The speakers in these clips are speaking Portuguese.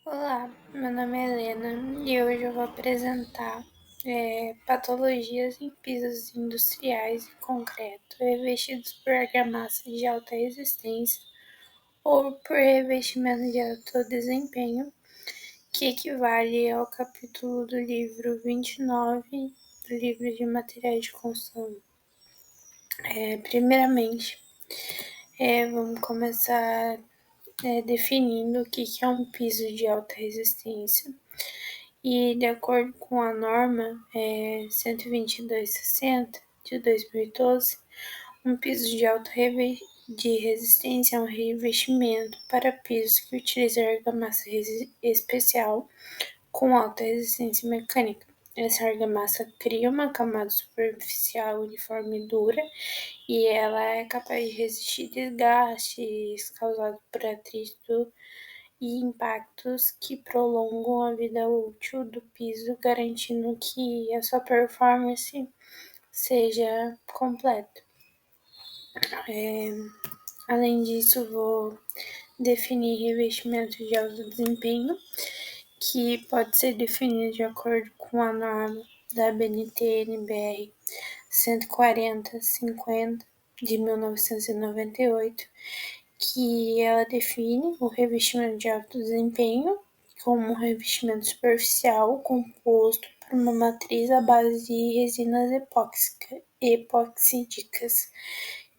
Olá, meu nome é Helena e hoje eu vou apresentar patologias em pisos industriais e concreto revestidos por argamassa de alta resistência ou por revestimento de alto desempenho, que equivale ao capítulo do livro 29 do livro de materiais de construção. Primeiramente, vamos começar definindo o que é um piso de alta resistência. E, de acordo com a norma 122/60 de 2012, um piso de alta de resistência é um revestimento para pisos que utiliza argamassa especial com alta resistência mecânica. Essa argamassa cria uma camada superficial uniforme e dura e ela é capaz de resistir desgastes causados por atrito e impactos que prolongam a vida útil do piso, garantindo que a sua performance seja completa. Além disso, vou definir revestimento de alto desempenho, que pode ser definido de acordo com a norma da BNT-NBR 140/50 de 1998, que ela define o revestimento de alto desempenho como um revestimento superficial composto por uma matriz à base de resinas epoxídicas,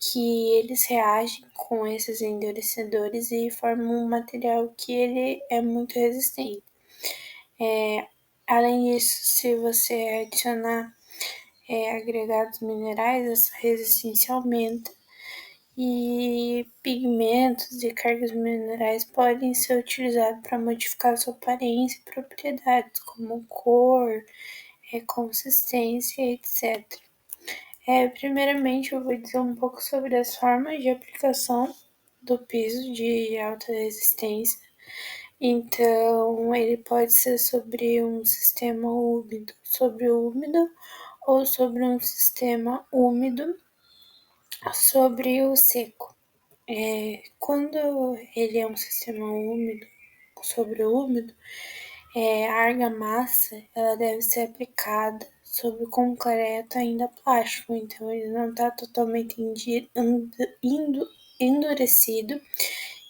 que eles reagem com esses endurecedores e formam um material que ele é muito resistente. Além disso, se você adicionar agregados minerais, essa resistência aumenta e pigmentos e cargas minerais podem ser utilizados para modificar sua aparência e propriedades, como cor, consistência, etc. Primeiramente, eu vou dizer um pouco sobre as formas de aplicação do piso de alta resistência. Então, ele pode ser sobre um sistema úmido, sobre o úmido, ou sobre um sistema úmido, sobre o seco. Quando ele é um sistema úmido, sobre o úmido, a argamassa ela deve ser aplicada sobre o concreto ainda plástico, então ele não está totalmente endurecido,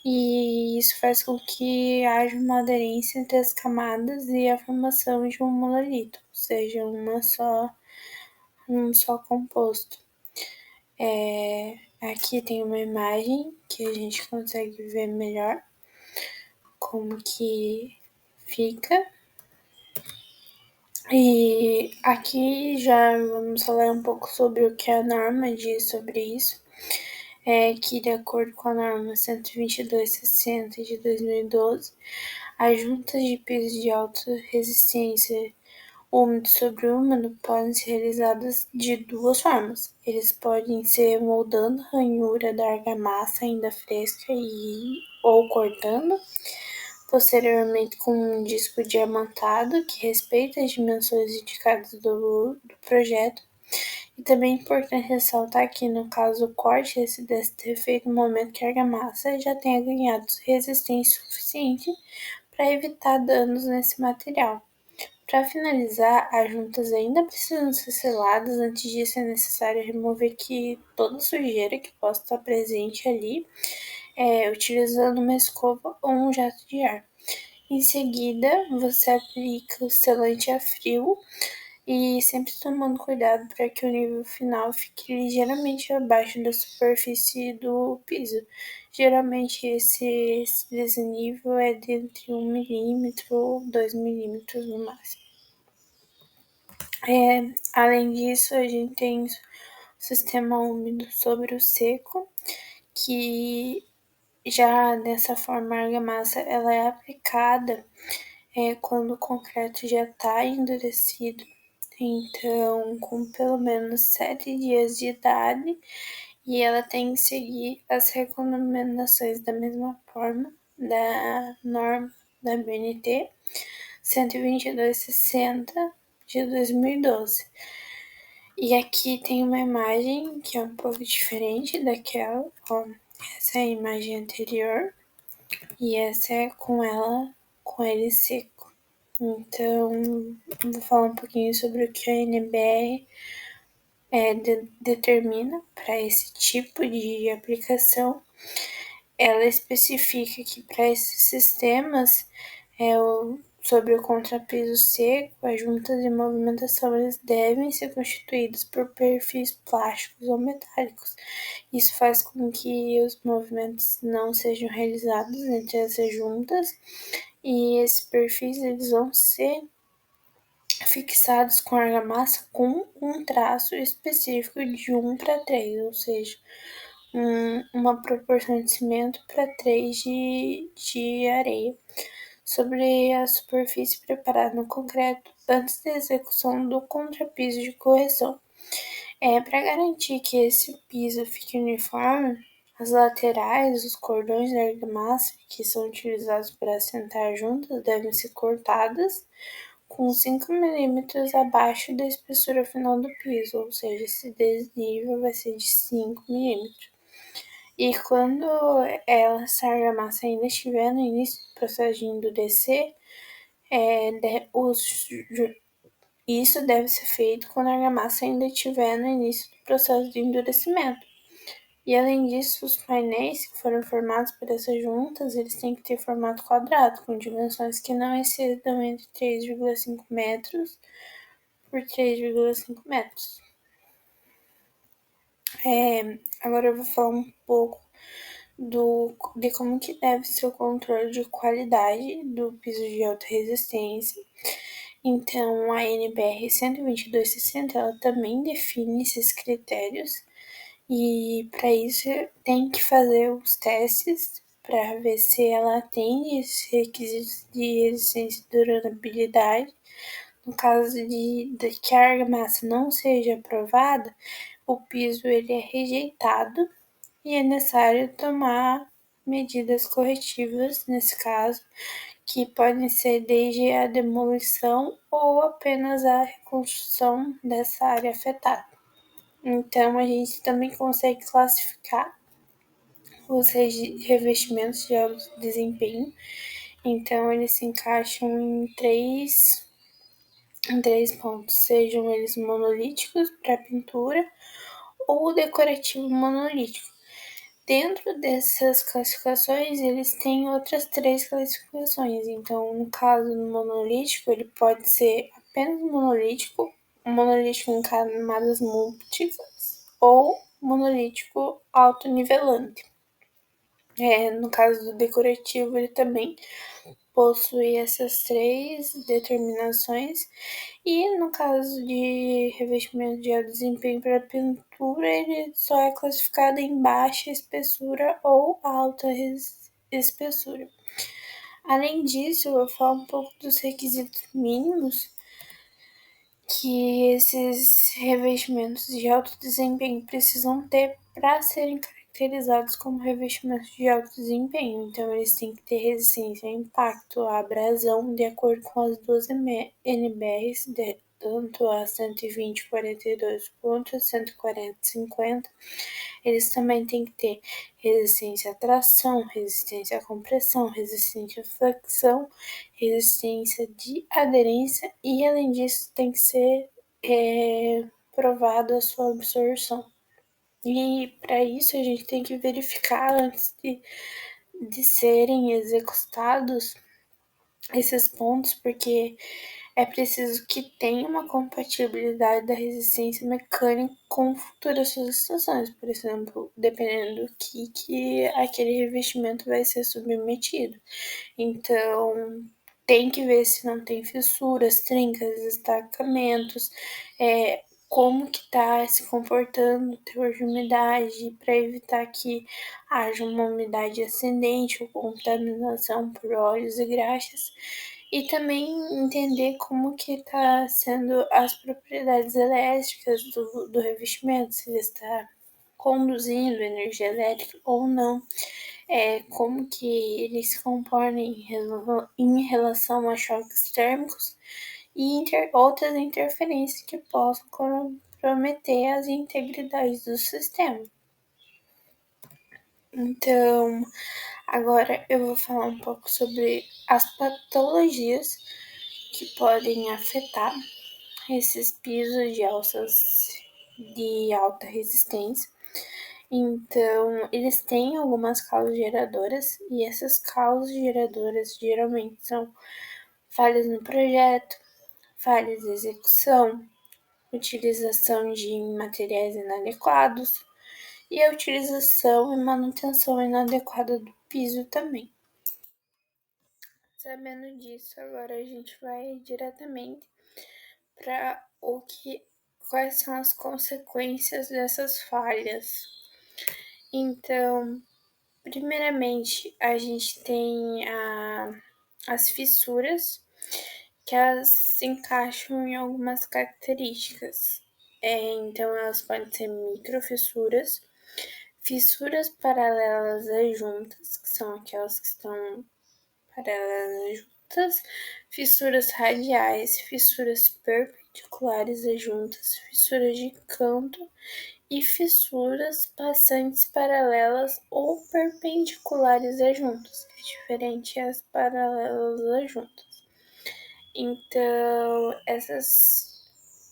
e isso faz com que haja uma aderência entre as camadas e a formação de um monolito, ou seja, um só composto. Aqui tem uma imagem que a gente consegue ver melhor como que fica. E aqui já vamos falar um pouco sobre o que a norma diz sobre isso. Que de acordo com a norma 122/60 de 2012, as juntas de piso de alta resistência úmido sobre úmido podem ser realizadas de duas formas. Eles podem ser moldando a ranhura da argamassa ainda fresca ou cortando, posteriormente com um disco diamantado que respeita as dimensões indicadas do projeto. E também é importante ressaltar que, no caso, o corte esse deve ser feito no momento que a argamassa já tenha ganhado resistência suficiente para evitar danos nesse material. Para finalizar, as juntas ainda precisam ser seladas. Antes disso, é necessário remover toda sujeira que possa estar presente ali, utilizando uma escova ou um jato de ar. Em seguida, você aplica o selante a frio e sempre tomando cuidado para que o nível final fique ligeiramente abaixo da superfície do piso. Geralmente esse desnível é de entre 1 milímetro ou 2 milímetros no máximo. Além disso, a gente tem o sistema úmido sobre o seco, que já dessa forma a argamassa ela é aplicada quando o concreto já está endurecido, então com pelo menos 7 dias de idade, e ela tem que seguir as recomendações da mesma forma da norma da BNT 122/60 de 2012. E aqui tem uma imagem que é um pouco diferente daquela, essa é a imagem anterior, e essa é com ela com ele seco. Então, vou falar um pouquinho sobre o que a NBR determina para esse tipo de aplicação. Ela especifica que para esses sistemas, sobre o contrapiso seco, as juntas de movimentação eles devem ser constituídas por perfis plásticos ou metálicos. Isso faz com que os movimentos não sejam realizados entre essas juntas e esses perfis eles vão ser fixados com argamassa com um traço específico de 1:3, ou seja, uma proporção de cimento para 3 de areia, sobre a superfície preparada no concreto antes da execução do contrapiso de correção. Para garantir que esse piso fique uniforme, as laterais, os cordões de argamassa que são utilizados para assentar juntas devem ser cortadas com 5 milímetros abaixo da espessura final do piso, ou seja, esse desnível vai ser de 5 milímetros. E quando essa argamassa ainda estiver no início do processo de endurecer, isso deve ser feito quando a argamassa ainda estiver no início do processo de endurecimento. E além disso, os painéis que foram formados por essas juntas, eles têm que ter formato quadrado, com dimensões que não excedam entre 3,5 metros por 3,5 metros. Agora eu vou falar um pouco de como que deve ser o controle de qualidade do piso de alta resistência. Então, a NBR 12260, ela também define esses critérios e para isso tem que fazer os testes para ver se ela atende esses requisitos de resistência e durabilidade. No caso de que a argamassa não seja aprovada, o piso ele é rejeitado e é necessário tomar medidas corretivas nesse caso, que podem ser desde a demolição ou apenas a reconstrução dessa área afetada. Então, a gente também consegue classificar os revestimentos de alto desempenho. Então, eles se encaixam em três pontos, sejam eles monolíticos para pintura ou decorativo monolítico. Dentro dessas classificações, eles têm outras 3 classificações. Então, no caso do monolítico, ele pode ser apenas monolítico em camadas múltiplas ou monolítico autonivelante. No caso do decorativo, ele também possui essas 3 determinações. E no caso de revestimento de alto desempenho para pintura, ele só é classificado em baixa espessura ou alta espessura. Além disso, eu vou falar um pouco dos requisitos mínimos que esses revestimentos de alto desempenho precisam ter para serem caracterizados como revestimentos de alto desempenho. Então, eles têm que ter resistência a impacto, a abrasão, de acordo com as 12 NBRs, tanto a 120/42 quanto a 140/50. Eles também têm que ter resistência à tração, resistência à compressão, resistência à flexão, resistência de aderência e, além disso, tem que ser provado a sua absorção. E para isso a gente tem que verificar antes de serem executados esses pontos, porque é preciso que tenha uma compatibilidade da resistência mecânica com futuras solicitações, por exemplo, dependendo do que aquele revestimento vai ser submetido. Então, tem que ver se não tem fissuras, trincas, destacamentos, como que está se comportando o teor de umidade, para evitar que haja uma umidade ascendente ou contaminação por óleos e graxas. E também entender como que está sendo as propriedades elétricas do revestimento, se ele está conduzindo energia elétrica ou não, como que ele se comporta em relação a choques térmicos e outras interferências que possam comprometer as integridades do sistema. Então, agora eu vou falar um pouco sobre as patologias que podem afetar esses pisos de alças de alta resistência. Então, eles têm algumas causas geradoras e essas causas geradoras geralmente são falhas no projeto, falhas de execução, utilização de materiais inadequados e a utilização e manutenção inadequada do piso também. Sabendo disso, agora a gente vai diretamente para quais são as consequências dessas falhas. Então, primeiramente, a gente tem as fissuras, que elas se encaixam em algumas características. Então, elas podem ser microfissuras, fissuras paralelas às juntas, que são aquelas que estão paralelas às juntas, fissuras radiais, fissuras perpendiculares às juntas, fissuras de canto e fissuras passantes paralelas ou perpendiculares às juntas, que é diferente as paralelas às juntas. Então,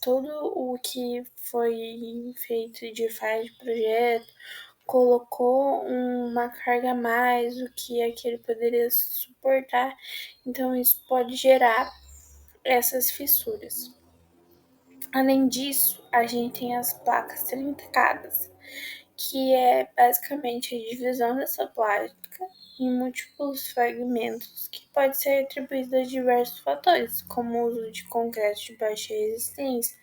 tudo o que foi feito de faz de projeto colocou uma carga a mais do que aquele poderia suportar, então isso pode gerar essas fissuras. Além disso, a gente tem as placas trincadas, que é basicamente a divisão dessa placa em múltiplos fragmentos, que pode ser atribuído a diversos fatores, como o uso de concreto de baixa resistência,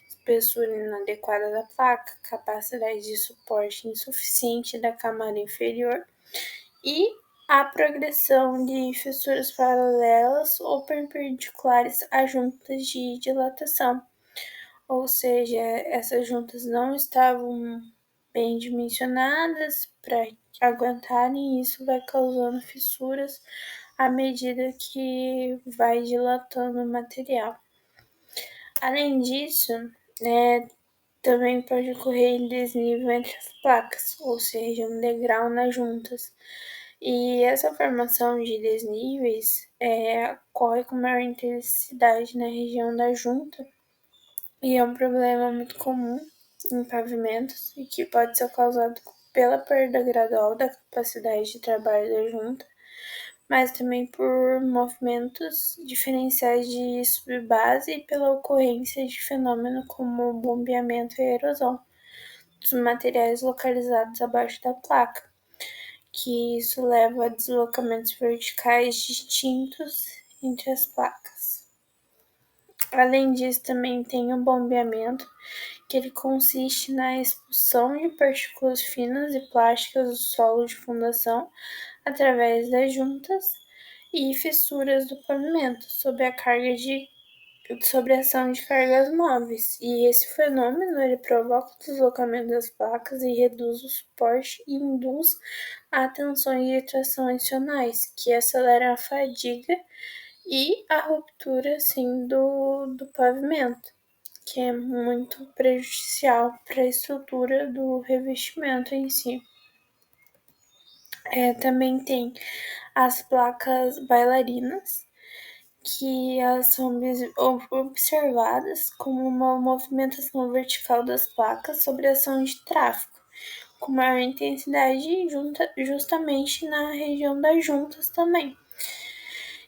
espessura inadequada da placa, capacidade de suporte insuficiente da camada inferior e a progressão de fissuras paralelas ou perpendiculares a juntas de dilatação, ou seja, essas juntas não estavam bem dimensionadas para aguentarem, e isso vai causando fissuras à medida que vai dilatando o material. Além disso, também pode ocorrer desnível entre as placas, ou seja, um degrau nas juntas. E essa formação de desníveis ocorre com maior intensidade na região da junta e é um problema muito comum em pavimentos e que pode ser causado pela perda gradual da capacidade de trabalho da junta, mas também por movimentos diferenciais de subbase e pela ocorrência de fenômenos como bombeamento e erosão dos materiais localizados abaixo da placa, que isso leva a deslocamentos verticais distintos entre as placas. Além disso, também tem o bombeamento, que ele consiste na expulsão de partículas finas e plásticas do solo de fundação através das juntas e fissuras do pavimento, sob a ação de cargas móveis. E esse fenômeno ele provoca o deslocamento das placas e reduz o suporte e induz a tensões de tração adicionais, que aceleram a fadiga e a ruptura assim, do pavimento, que é muito prejudicial para a estrutura do revestimento em si. Também tem as placas bailarinas, que elas são observadas como uma movimentação vertical das placas sobre a ação de tráfego, com maior intensidade justamente na região das juntas também.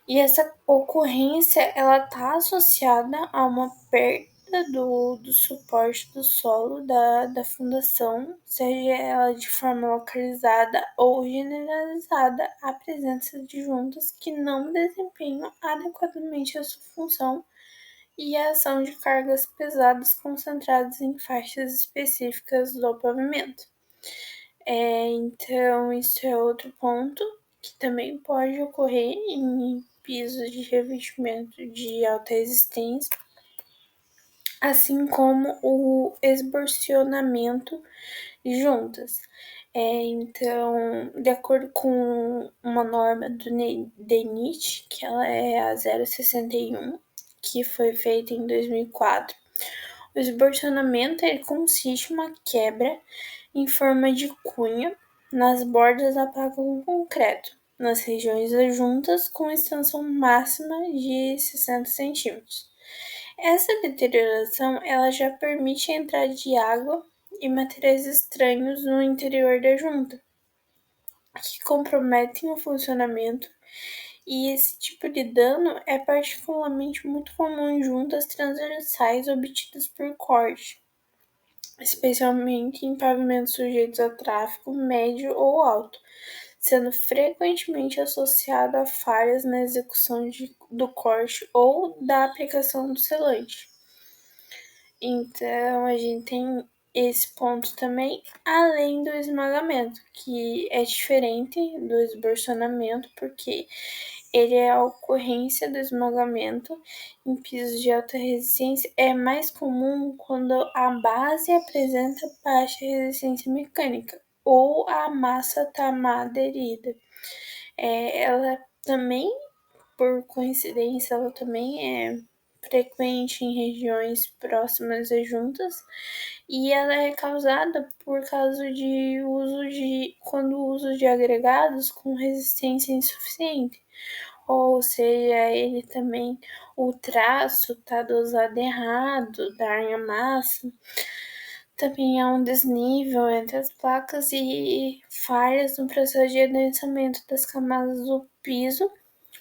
E essa ocorrência ela está associada a uma perda do suporte do solo da fundação, seja ela de forma localizada ou generalizada, a presença de juntas que não desempenham adequadamente a sua função e a ação de cargas pesadas concentradas em faixas específicas do pavimento. Então, isso é outro ponto que também pode ocorrer em pisos de revestimento de alta resistência, assim como o esborcionamento de juntas. Então, de acordo com uma norma do DENIT, que ela é a 061, que foi feita em 2004, o esborcionamento ele consiste em uma quebra em forma de cunha nas bordas da placa com concreto, nas regiões adjuntas com extensão máxima de 60 centímetros. Essa deterioração ela já permite a entrada de água e materiais estranhos no interior da junta, que comprometem o funcionamento, e esse tipo de dano é particularmente muito comum em juntas transversais obtidas por corte, especialmente em pavimentos sujeitos a tráfego médio ou alto, sendo frequentemente associado a falhas na execução do corte ou da aplicação do selante. Então, a gente tem esse ponto também, além do esmagamento, que é diferente do esborçonamento, porque ele é a ocorrência do esmagamento em pisos de alta resistência é mais comum quando a base apresenta baixa resistência mecânica ou a massa está mal aderida. Ela também, por coincidência, ela também é frequente em regiões próximas e juntas, e ela é causada por causa de quando o uso de agregados com resistência insuficiente, ou seja, ele também, o traço está dosado errado da argamassa, também há um desnível entre as placas e falhas no processo de adensamento das camadas do piso,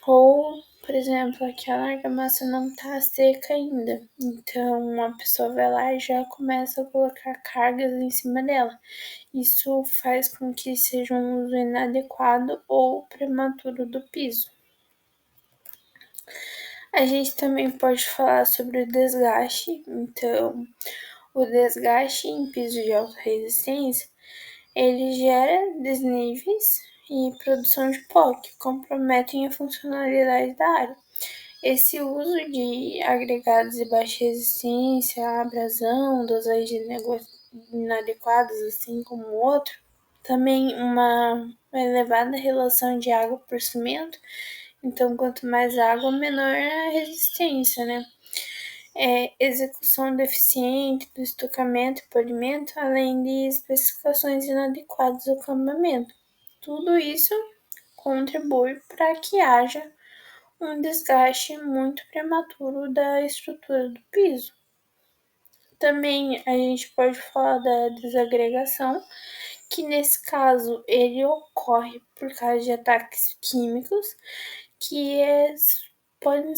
ou, por exemplo, aquela argamassa não está seca ainda, então a pessoa vai lá e já começa a colocar cargas em cima dela. Isso faz com que seja um uso inadequado ou prematuro do piso. A gente também pode falar sobre o desgaste. Então, o desgaste em piso de alta resistência, ele gera desníveis e produção de pó, que comprometem a funcionalidade da área. Esse uso de agregados de baixa resistência, abrasão, dosagens inadequadas, assim como o outro, também uma elevada relação de água por cimento. Então, quanto mais água, menor a resistência, né? Execução deficiente do estocamento e polimento, além de especificações inadequadas do acabamento. Tudo isso contribui para que haja um desgaste muito prematuro da estrutura do piso. Também a gente pode falar da desagregação, que nesse caso ele ocorre por causa de ataques químicos, que podem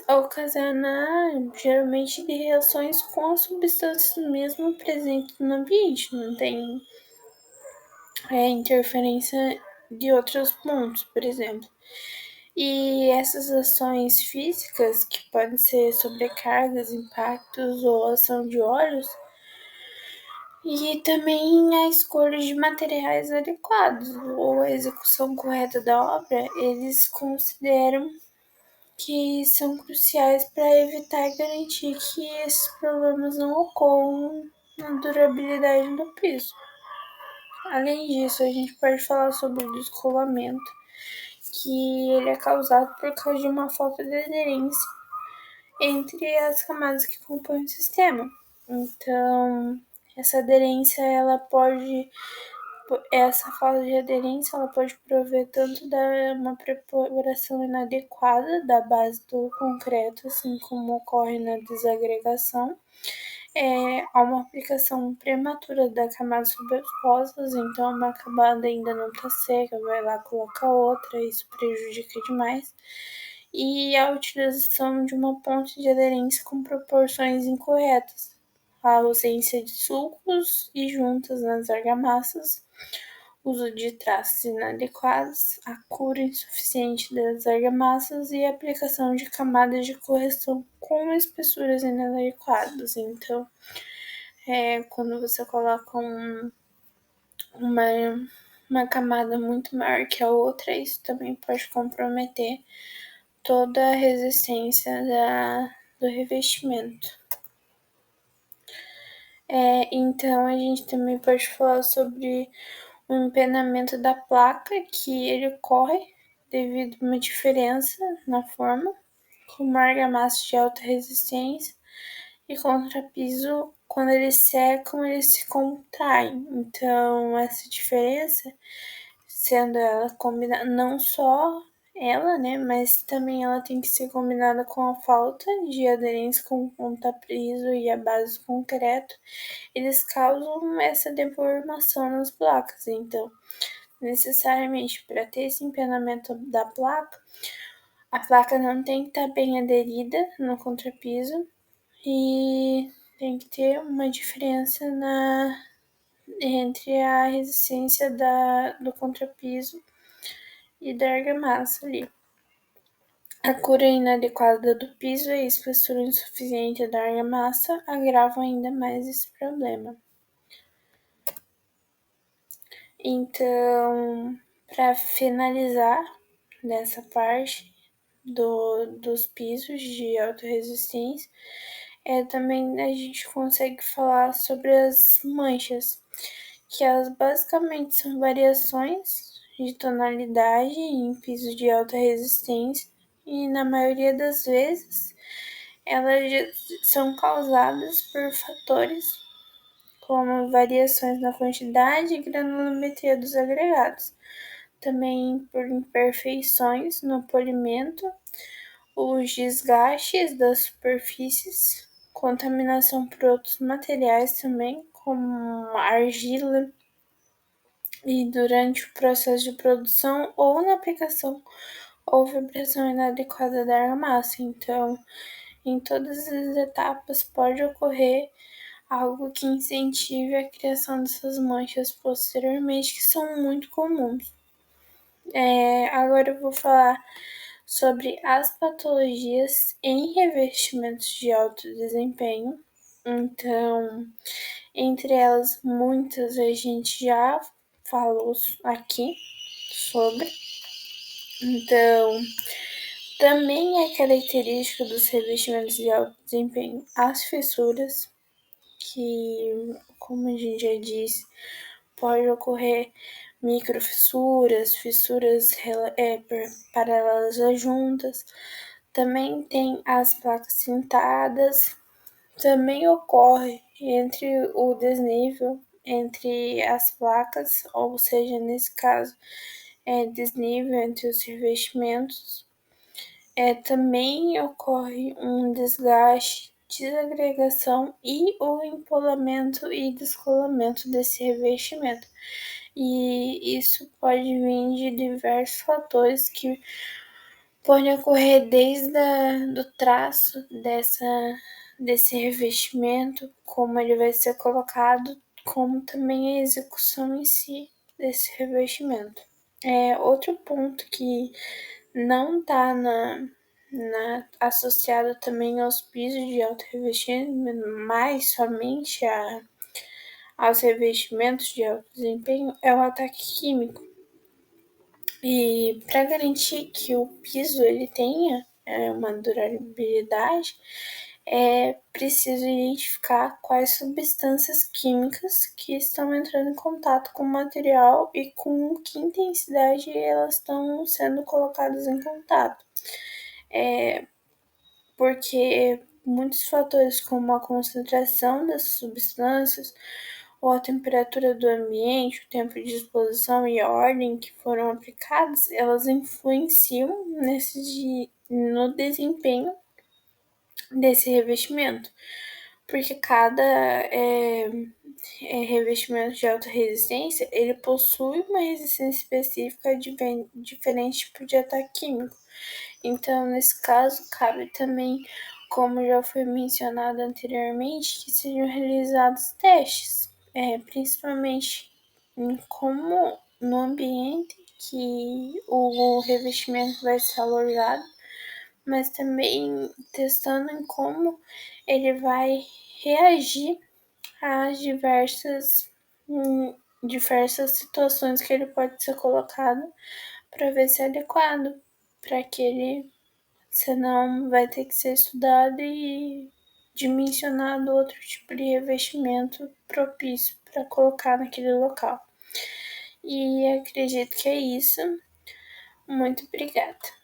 ocasionar geralmente de reações com as substâncias mesmo presentes no ambiente, não tem interferência de outros pontos, por exemplo. E essas ações físicas, que podem ser sobrecargas, impactos ou ação de óleos, e também a escolha de materiais adequados ou a execução correta da obra, eles consideram que são cruciais para evitar e garantir que esses problemas não ocorram na durabilidade do piso. Além disso, a gente pode falar sobre o descolamento, que ele é causado por causa de uma falta de aderência entre as camadas que compõem o sistema. Então, essa falta de aderência ela pode prover tanto de uma preparação inadequada da base do concreto, assim como ocorre na desagregação, há uma aplicação prematura da camada subexpostas, então uma camada ainda não está seca, vai lá, coloca outra, isso prejudica demais. E a utilização de uma ponte de aderência com proporções incorretas, a ausência de sulcos e juntas nas argamassas, uso de traços inadequados, a cura insuficiente das argamassas e a aplicação de camadas de correção com espessuras inadequadas. Então, quando você coloca uma camada muito maior que a outra, isso também pode comprometer toda a resistência do revestimento. Então, a gente também pode falar sobre o empenamento da placa, que ele ocorre devido a uma diferença na forma, como argamassa de alta resistência e contrapiso quando eles secam, eles se contraem. Então, essa diferença, sendo ela combinada, não só ela, né, mas também ela tem que ser combinada com a falta de aderência com o contrapiso e a base do concreto, eles causam essa deformação nas placas. Então, necessariamente, para ter esse empenamento da placa, a placa não tem que estar bem aderida no contrapiso e tem que ter uma diferença entre a resistência do contrapiso e da argamassa ali. A cura inadequada do piso e a espessura insuficiente da argamassa agravam ainda mais esse problema. Então, para finalizar nessa parte dos pisos de alta resistência, também a gente consegue falar sobre as manchas, que elas basicamente são variações de tonalidade em pisos de alta resistência e na maioria das vezes elas são causadas por fatores como variações na quantidade e granulometria dos agregados, também por imperfeições no polimento, os desgastes das superfícies, contaminação por outros materiais também, como argila, e durante o processo de produção ou na aplicação ou vibração inadequada da argamassa. Então, em todas as etapas pode ocorrer algo que incentive a criação dessas manchas posteriormente, que são muito comuns. Agora eu vou falar sobre as patologias em revestimentos de alto desempenho. Então, entre elas, muitas a gente já falou aqui sobre. Então, também é característica dos revestimentos de alto desempenho as fissuras, que, como a gente já disse, pode ocorrer microfissuras, fissuras paralelas a juntas. Também tem as placas cintadas. Também ocorre entre o desnível entre as placas, ou seja, nesse caso, desnível entre os revestimentos. Também ocorre um desgaste, desagregação e o empolamento e descolamento desse revestimento. E isso pode vir de diversos fatores que podem ocorrer desde do traço desse revestimento, como ele vai ser colocado, como também a execução em si desse revestimento. Outro ponto que não está associado também aos pisos de alto revestimento, mas somente aos revestimentos de alto desempenho, é o ataque químico. E para garantir que o piso ele tenha uma durabilidade, é preciso identificar quais substâncias químicas que estão entrando em contato com o material e com que intensidade elas estão sendo colocadas em contato. Porque muitos fatores, como a concentração dessas substâncias, ou a temperatura do ambiente, o tempo de exposição e a ordem que foram aplicadas, elas influenciam no desempenho desse revestimento, porque cada revestimento de alta resistência, ele possui uma resistência específica a diferente tipo de ataque químico. Então, nesse caso, cabe também, como já foi mencionado anteriormente, que sejam realizados testes, principalmente em como no ambiente que o revestimento vai ser alojado, mas também testando em como ele vai reagir às diversas situações que ele pode ser colocado para ver se é adequado para aquele, senão vai ter que ser estudado e dimensionado outro tipo de revestimento propício para colocar naquele local. E acredito que é isso. Muito obrigada.